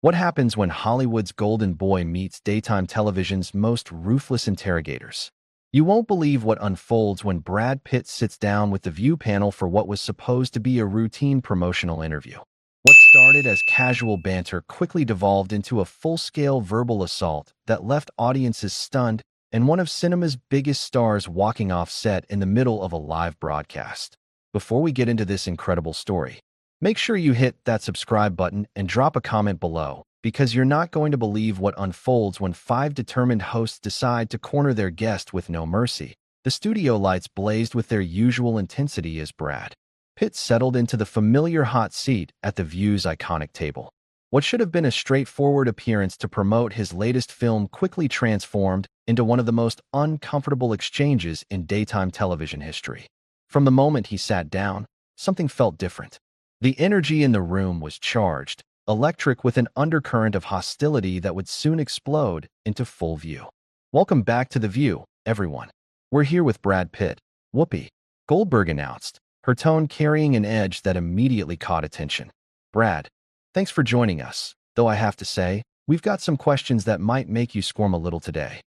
What happens when Hollywood's golden boy meets daytime television's most ruthless interrogators? You won't believe what unfolds when Brad Pitt sits down with the View panel for what was supposed to be a routine promotional interview. What started as casual banter quickly devolved into a full-scale verbal assault that left audiences stunned and one of cinema's biggest stars walking off set in the middle of a live broadcast. Before we get into this incredible story, make sure you hit that subscribe button and drop a comment below, because you're not going to believe what unfolds when five determined hosts decide to corner their guest with no mercy. The studio lights blazed with their usual intensity as Brad Pitt settled into the familiar hot seat at the View's iconic table. What should have been a straightforward appearance to promote his latest film quickly transformed into one of the most uncomfortable exchanges in daytime television history. From the moment he sat down, something felt different. The energy in the room was charged, electric, with an undercurrent of hostility that would soon explode into full view. Welcome back to The View, everyone. We're here with Brad Pitt. Whoopi Goldberg announced, her tone carrying an edge that immediately caught attention. Brad, thanks for joining us, though I have to say, we've got some questions that might make you squirm a little today.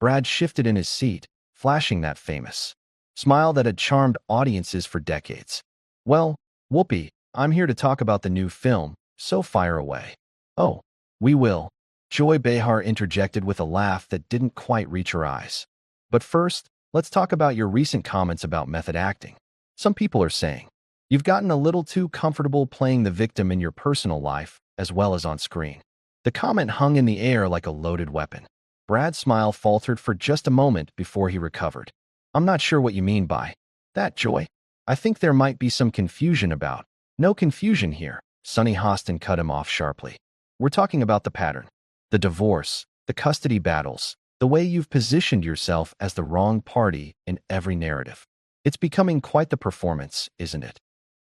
Brad shifted in his seat, flashing that famous smile that had charmed audiences for decades. Well, Whoopi, I'm here to talk about the new film, so fire away. Oh, we will. Joy Behar interjected with a laugh that didn't quite reach her eyes. But first, let's talk about your recent comments about method acting. Some people are saying you've gotten a little too comfortable playing the victim in your personal life as well as on screen. The comment hung in the air like a loaded weapon. Brad's smile faltered for just a moment before he recovered. I'm not sure what you mean by that, Joy. I think there might be some confusion about. No confusion here, Sonny Hostin cut him off sharply. We're talking about the pattern, the divorce, the custody battles, the way you've positioned yourself as the wrong party in every narrative. It's becoming quite the performance, isn't it?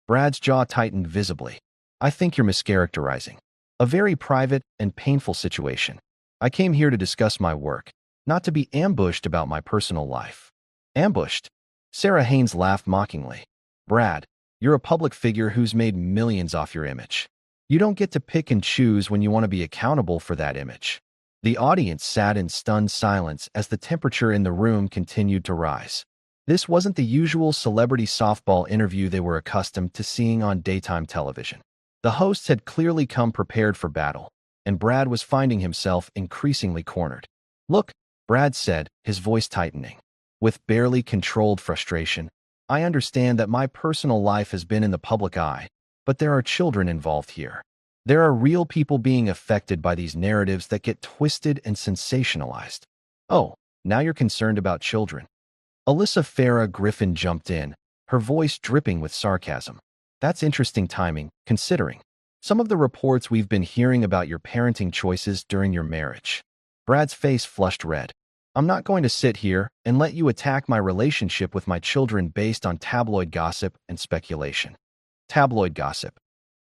Brad's jaw tightened visibly. I think you're mischaracterizing. A very private and painful situation. I came here to discuss my work, not to be ambushed about my personal life. Ambushed? Sarah Haynes laughed mockingly. Brad, you're a public figure who's made millions off your image. You don't get to pick and choose when you want to be accountable for that image. The audience sat in stunned silence as the temperature in the room continued to rise. This wasn't the usual celebrity softball interview they were accustomed to seeing on daytime television. The hosts had clearly come prepared for battle, and Brad was finding himself increasingly cornered. Look, Brad said, his voice tightening. With barely controlled frustration, I understand that my personal life has been in the public eye, but there are children involved here. There are real people being affected by these narratives that get twisted and sensationalized. Oh, now you're concerned about children. Alyssa Farah Griffin jumped in, her voice dripping with sarcasm. That's interesting timing, considering some of the reports we've been hearing about your parenting choices during your marriage. Brad's face flushed red. I'm not going to sit here and let you attack my relationship with my children based on tabloid gossip and speculation. Tabloid gossip.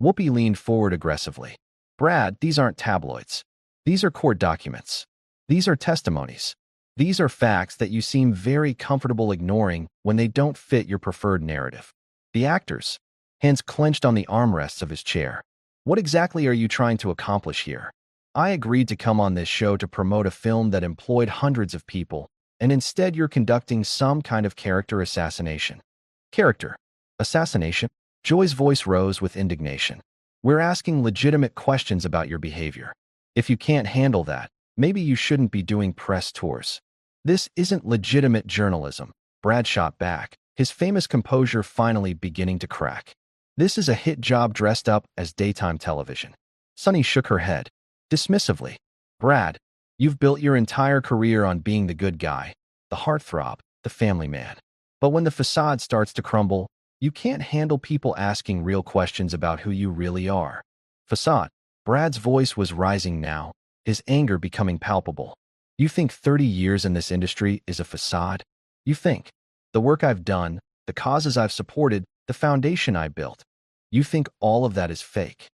Whoopi leaned forward aggressively. Brad, these aren't tabloids. These are court documents. These are testimonies. These are facts that you seem very comfortable ignoring when they don't fit your preferred narrative. The actors, hands clenched on the armrests of his chair. What exactly are you trying to accomplish here? I agreed to come on this show to promote a film that employed hundreds of people, and instead you're conducting some kind of character assassination. Character assassination? Joy's voice rose with indignation. We're asking legitimate questions about your behavior. If you can't handle that, maybe you shouldn't be doing press tours. This isn't legitimate journalism, Brad shot back, his famous composure finally beginning to crack. This is a hit job dressed up as daytime television. Sonny shook her head, dismissively. Brad, you've built your entire career on being the good guy, the heartthrob, the family man. But when the facade starts to crumble, you can't handle people asking real questions about who you really are. Facade. Brad's voice was rising now, his anger becoming palpable. You think 30 years in this industry is a facade? You think the work I've done, the causes I've supported, the foundation I built, you think all of that is fake?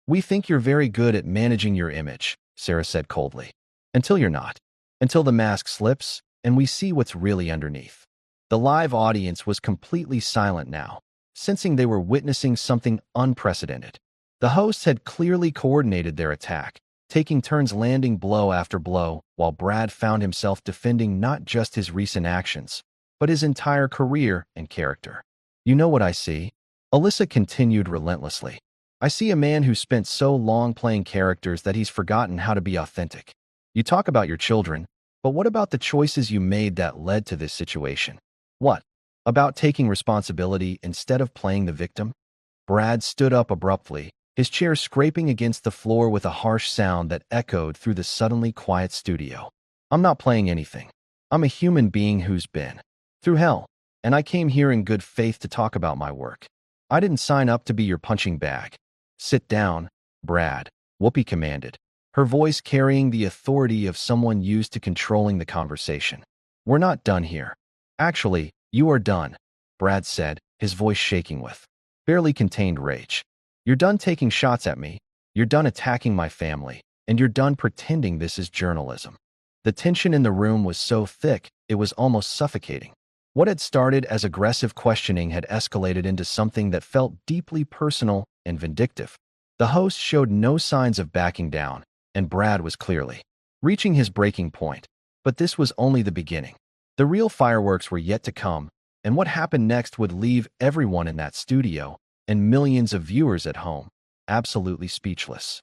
We think you're very good at managing your image, Sarah said coldly. Until you're not. Until the mask slips and we see what's really underneath. The live audience was completely silent now, sensing they were witnessing something unprecedented. The hosts had clearly coordinated their attack, taking turns landing blow after blow, while Brad found himself defending not just his recent actions, but his entire career and character. You know what I see? Alyssa continued relentlessly. I see a man who spent so long playing characters that he's forgotten how to be authentic. You talk about your children, but what about the choices you made that led to this situation? What about taking responsibility instead of playing the victim? Brad stood up abruptly, his chair scraping against the floor with a harsh sound that echoed through the suddenly quiet studio. I'm not playing anything. I'm a human being who's been through hell, and I came here in good faith to talk about my work. I didn't sign up to be your punching bag. Sit down, Brad, Whoopi commanded, her voice carrying the authority of someone used to controlling the conversation. We're not done here. Actually, you are done, Brad said, his voice shaking with barely contained rage. You're done taking shots at me, you're done attacking my family, and you're done pretending this is journalism. The tension in the room was so thick, it was almost suffocating. What had started as aggressive questioning had escalated into something that felt deeply personal and vindictive. The host showed no signs of backing down, and Brad was clearly reaching his breaking point. But this was only the beginning. The real fireworks were yet to come, and what happened next would leave everyone in that studio, and millions of viewers at home, absolutely speechless.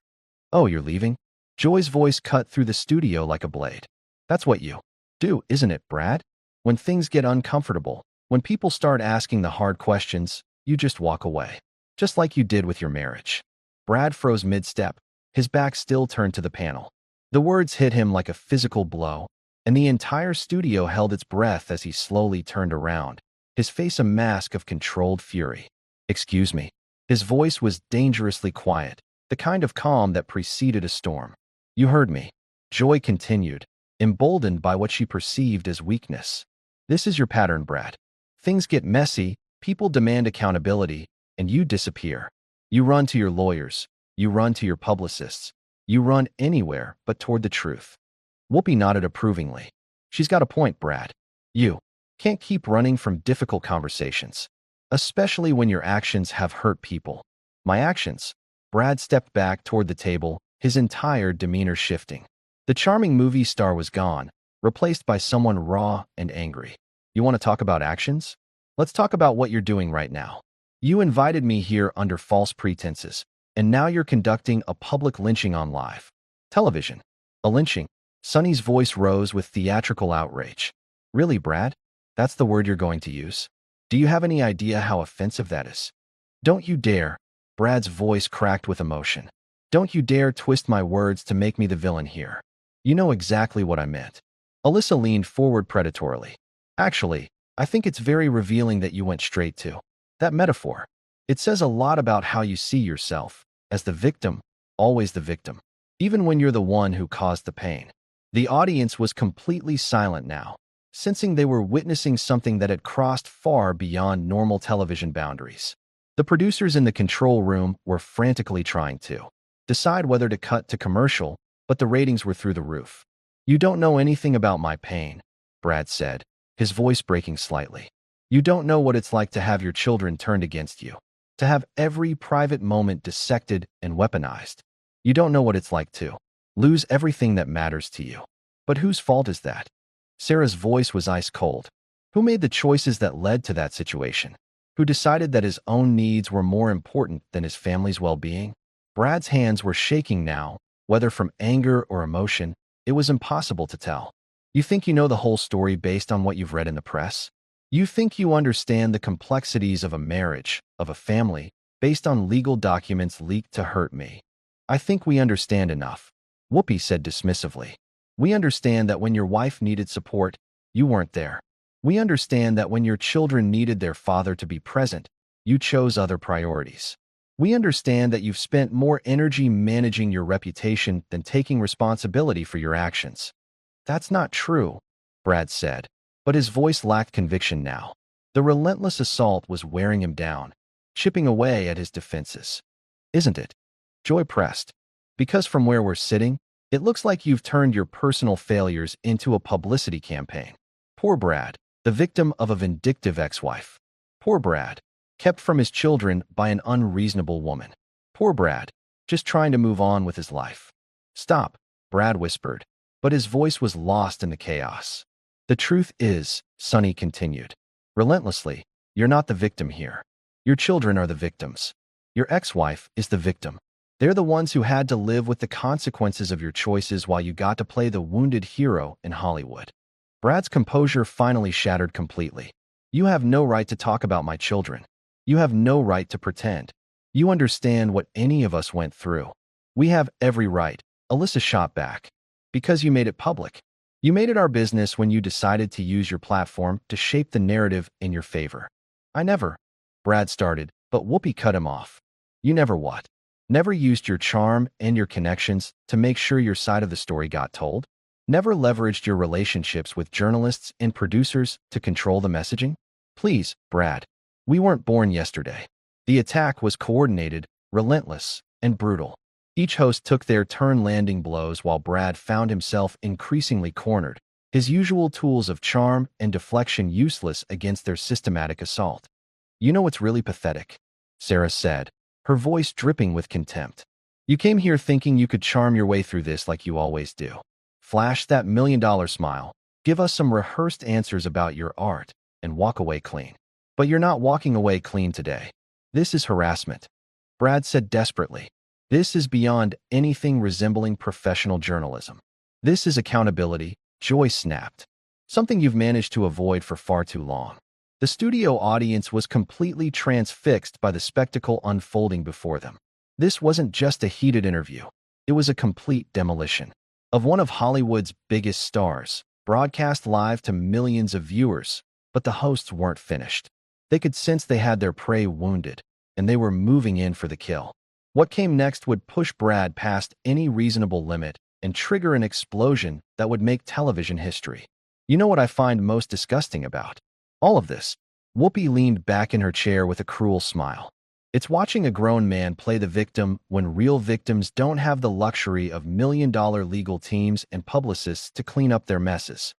Oh, you're leaving? Joy's voice cut through the studio like a blade. That's what you do, isn't it, Brad? When things get uncomfortable, when people start asking the hard questions, you just walk away. Just like you did with your marriage. Brad froze mid-step, his back still turned to the panel. The words hit him like a physical blow, and the entire studio held its breath as he slowly turned around, his face a mask of controlled fury. Excuse me. His voice was dangerously quiet, the kind of calm that preceded a storm. You heard me. Joy continued, emboldened by what she perceived as weakness. This is your pattern, Brad. Things get messy, people demand accountability, and you disappear. You run to your lawyers, you run to your publicists, you run anywhere but toward the truth. Whoopi nodded approvingly. She's got a point, Brad. You can't keep running from difficult conversations, especially when your actions have hurt people. My actions? Brad stepped back toward the table, his entire demeanor shifting. The charming movie star was gone, replaced by someone raw and angry. You want to talk about actions? Let's talk about what you're doing right now. You invited me here under false pretenses, and now you're conducting a public lynching on live television. A lynching? Sonny's voice rose with theatrical outrage. Really, Brad? That's the word you're going to use? Do you have any idea how offensive that is? Don't you dare. Brad's voice cracked with emotion. Don't you dare twist my words to make me the villain here. You know exactly what I meant. Alyssa leaned forward predatorily. Actually, I think it's very revealing that you went straight to that metaphor. It says a lot about how you see yourself, as the victim, always the victim, even when you're the one who caused the pain. The audience was completely silent now, sensing they were witnessing something that had crossed far beyond normal television boundaries. The producers in the control room were frantically trying to decide whether to cut to commercial, but the ratings were through the roof. You don't know anything about my pain, Brad said, his voice breaking slightly. You don't know what it's like to have your children turned against you, to have every private moment dissected and weaponized. You don't know what it's like to lose everything that matters to you. But whose fault is that? Sarah's voice was ice cold. Who made the choices that led to that situation? Who decided that his own needs were more important than his family's well-being? Brad's hands were shaking now, whether from anger or emotion. It was impossible to tell. You think you know the whole story based on what you've read in the press? You think you understand the complexities of a marriage, of a family, based on legal documents leaked to hurt me? I think we understand enough, Whoopi said dismissively. We understand that when your wife needed support, you weren't there. We understand that when your children needed their father to be present, you chose other priorities. We understand that you've spent more energy managing your reputation than taking responsibility for your actions. That's not true, Brad said, but his voice lacked conviction now. The relentless assault was wearing him down, chipping away at his defenses. Isn't it? Joy pressed. Because from where we're sitting, it looks like you've turned your personal failures into a publicity campaign. Poor Brad, the victim of a vindictive ex-wife. Poor Brad, kept from his children by an unreasonable woman. Poor Poor Brad, just trying to move on with his life. Stop, Brad whispered, but his voice was lost in the chaos. The truth is, Sonny continued, relentlessly, you're not the victim here. Your children are the victims. Your ex-wife is the victim. They're the ones who had to live with the consequences of your choices while you got to play the wounded hero in Hollywood. Brad's composure finally shattered completely. You have no right to talk about my children. You have no right to pretend. You understand what any of us went through. We have every right, Alyssa shot back. Because you made it public. You made it our business when you decided to use your platform to shape the narrative in your favor. I never, Brad started, but Whoopi cut him off. You never what? Never used your charm and your connections to make sure your side of the story got told? Never leveraged your relationships with journalists and producers to control the messaging? Please, Brad. We weren't born yesterday. The attack was coordinated, relentless, and brutal. Each host took their turn landing blows while Brad found himself increasingly cornered, his usual tools of charm and deflection useless against their systematic assault. You know what's really pathetic? Sarah said, her voice dripping with contempt. You came here thinking you could charm your way through this like you always do. Flash that $1,000,000 smile, give us some rehearsed answers about your art, and walk away clean. But you're not walking away clean today. This is harassment. Brad said desperately. This is beyond anything resembling professional journalism. This is accountability, Joy snapped. Something you've managed to avoid for far too long. The studio audience was completely transfixed by the spectacle unfolding before them. This wasn't just a heated interview. It was a complete demolition of one of Hollywood's biggest stars, broadcast live to millions of viewers, but the hosts weren't finished. They could sense they had their prey wounded, and they were moving in for the kill. What came next would push Brad past any reasonable limit and trigger an explosion that would make television history. You know what I find most disgusting about all of this? Whoopi leaned back in her chair with a cruel smile. It's watching a grown man play the victim when real victims don't have the luxury of $1,000,000 legal teams and publicists to clean up their messes.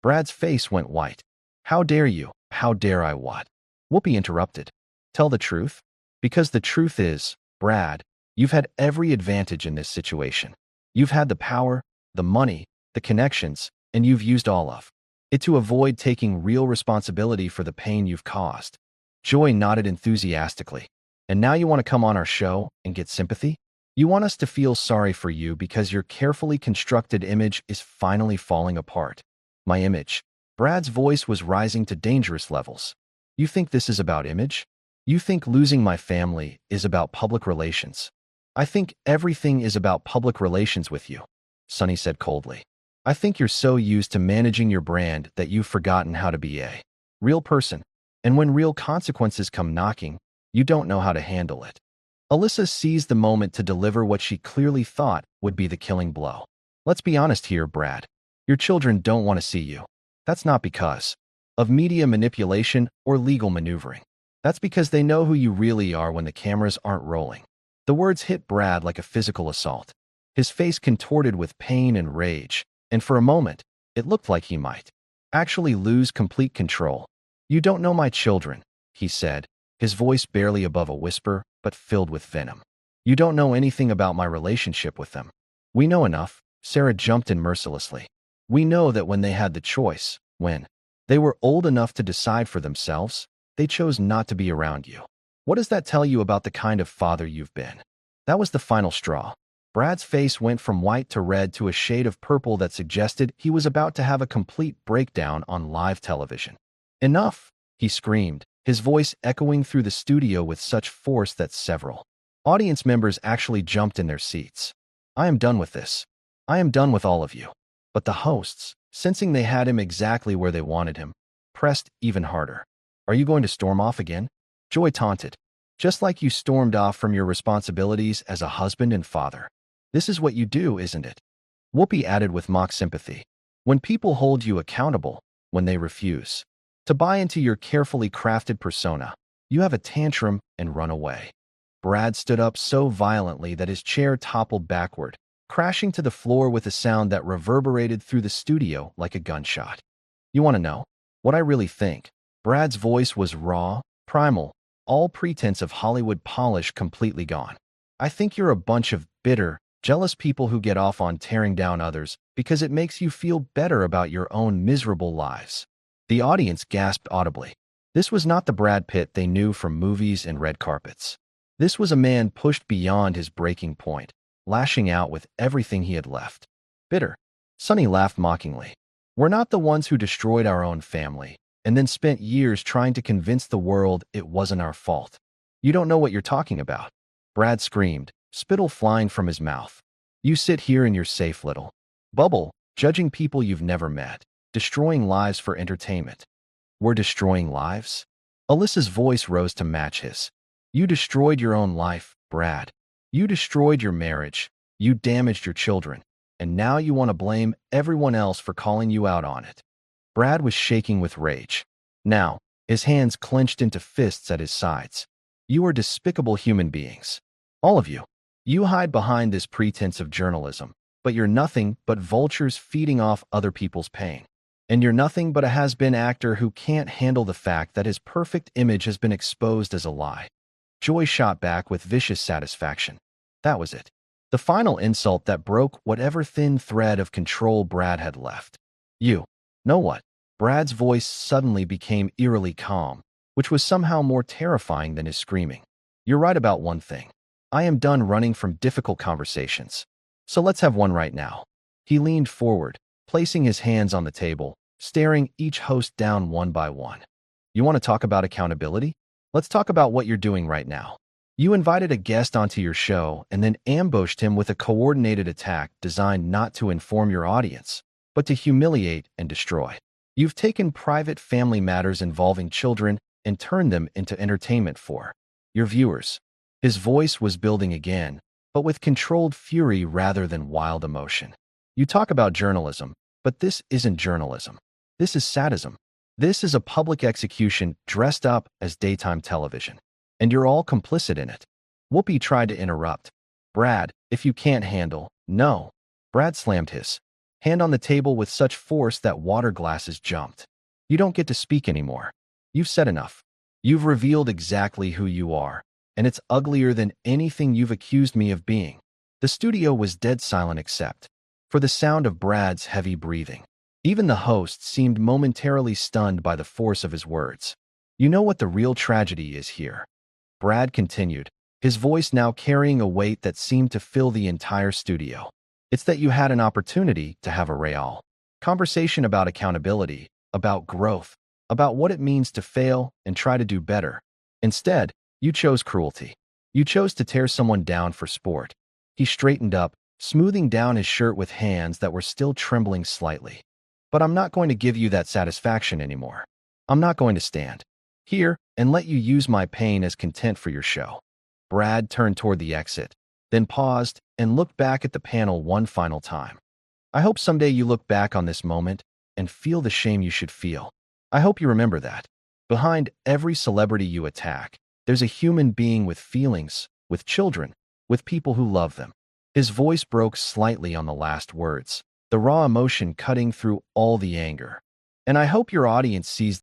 Brad's face went white. How dare you? How dare I what? Whoopi interrupted. Tell the truth? Because the truth is, Brad, you've had every advantage in this situation. You've had the power, the money, the connections, and you've used all of it to avoid taking real responsibility for the pain you've caused. Joy nodded enthusiastically. And now you want to come on our show and get sympathy? You want us to feel sorry for you because your carefully constructed image is finally falling apart. My image. Brad's voice was rising to dangerous levels. You think this is about image? You think losing my family is about public relations? I think everything is about public relations with you, Sonny said coldly. I think you're so used to managing your brand that you've forgotten how to be a real person. And when real consequences come knocking, you don't know how to handle it. Alyssa seized the moment to deliver what she clearly thought would be the killing blow. Let's be honest here, Brad. Your children don't want to see you. That's not because of media manipulation or legal maneuvering. That's because they know who you really are when the cameras aren't rolling. The words hit Brad like a physical assault. His face contorted with pain and rage, and for a moment, it looked like he might actually lose complete control. You don't know my children, he said, his voice barely above a whisper, but filled with venom. You don't know anything about my relationship with them. We know enough, Sarah jumped in mercilessly. We know that when they had the choice, when they were old enough to decide for themselves, they chose not to be around you. What does that tell you about the kind of father you've been? That was the final straw. Brad's face went from white to red to a shade of purple that suggested he was about to have a complete breakdown on live television. Enough, he screamed, his voice echoing through the studio with such force that several audience members actually jumped in their seats. I am done with this. I am done with all of you. But the hosts, sensing they had him exactly where they wanted him, pressed even harder. Are you going to storm off again? Joy taunted. Just like you stormed off from your responsibilities as a husband and father. This is what you do, isn't it? Whoopi added with mock sympathy. When people hold you accountable, when they refuse to buy into your carefully crafted persona, you have a tantrum and run away. Brad stood up so violently that his chair toppled backward, crashing to the floor with a sound that reverberated through the studio like a gunshot. You want to know what I really think? Brad's voice was raw, primal, all pretense of Hollywood polish completely gone. I think you're a bunch of bitter, jealous people who get off on tearing down others because it makes you feel better about your own miserable lives." The audience gasped audibly. This was not the Brad Pitt they knew from movies and red carpets. This was a man pushed beyond his breaking point, lashing out with everything he had left. Bitter. Sonny laughed mockingly. "We're not the ones who destroyed our own family and then spent years trying to convince the world it wasn't our fault. You don't know what you're talking about." Brad screamed, spittle flying from his mouth. "You sit here in your safe little bubble, judging people you've never met, destroying lives for entertainment." "We're destroying lives?" Alyssa's voice rose to match his. "You destroyed your own life, Brad. You destroyed your marriage. You damaged your children. And now you want to blame everyone else for calling you out on it." Brad was shaking with rage. Now, his hands clenched into fists at his sides. "You are despicable human beings. All of you. You hide behind this pretense of journalism, but you're nothing but vultures feeding off other people's pain. And you're nothing but a has-been actor who can't handle the fact that his perfect image has been exposed as a lie." Joy shot back with vicious satisfaction. That was it. The final insult that broke whatever thin thread of control Brad had left. "You know what?" Brad's voice suddenly became eerily calm, which was somehow more terrifying than his screaming. "You're right about one thing. I am done running from difficult conversations. So let's have one right now." He leaned forward, placing his hands on the table, staring each host down one by one. "You want to talk about accountability? Let's talk about what you're doing right now. You invited a guest onto your show and then ambushed him with a coordinated attack designed not to inform your audience, but to humiliate and destroy. You've taken private family matters involving children and turned them into entertainment for your viewers." His voice was building again, but with controlled fury rather than wild emotion. "You talk about journalism, but this isn't journalism. This is sadism. This is a public execution dressed up as daytime television. And you're all complicit in it." Whoopi tried to interrupt. "Brad, if you can't handle..." "No." Brad slammed his hand on the table with such force that water glasses jumped. "You don't get to speak anymore. You've said enough. You've revealed exactly who you are, and it's uglier than anything you've accused me of being." The studio was dead silent except for the sound of Brad's heavy breathing. Even the host seemed momentarily stunned by the force of his words. "You know what the real tragedy is here," Brad continued, his voice now carrying a weight that seemed to fill the entire studio. "It's that you had an opportunity to have a real conversation about accountability, about growth, about what it means to fail and try to do better. Instead, you chose cruelty. You chose to tear someone down for sport." He straightened up, smoothing down his shirt with hands that were still trembling slightly. "But I'm not going to give you that satisfaction anymore. I'm not going to stand here and let you use my pain as content for your show." Brad turned toward the exit, then paused and looked back at the panel one final time. "I hope someday you look back on this moment and feel the shame you should feel. I hope you remember that. Behind every celebrity you attack, there's a human being with feelings, with children, with people who love them." His voice broke slightly on the last words, the raw emotion cutting through all the anger. "And I hope your audience sees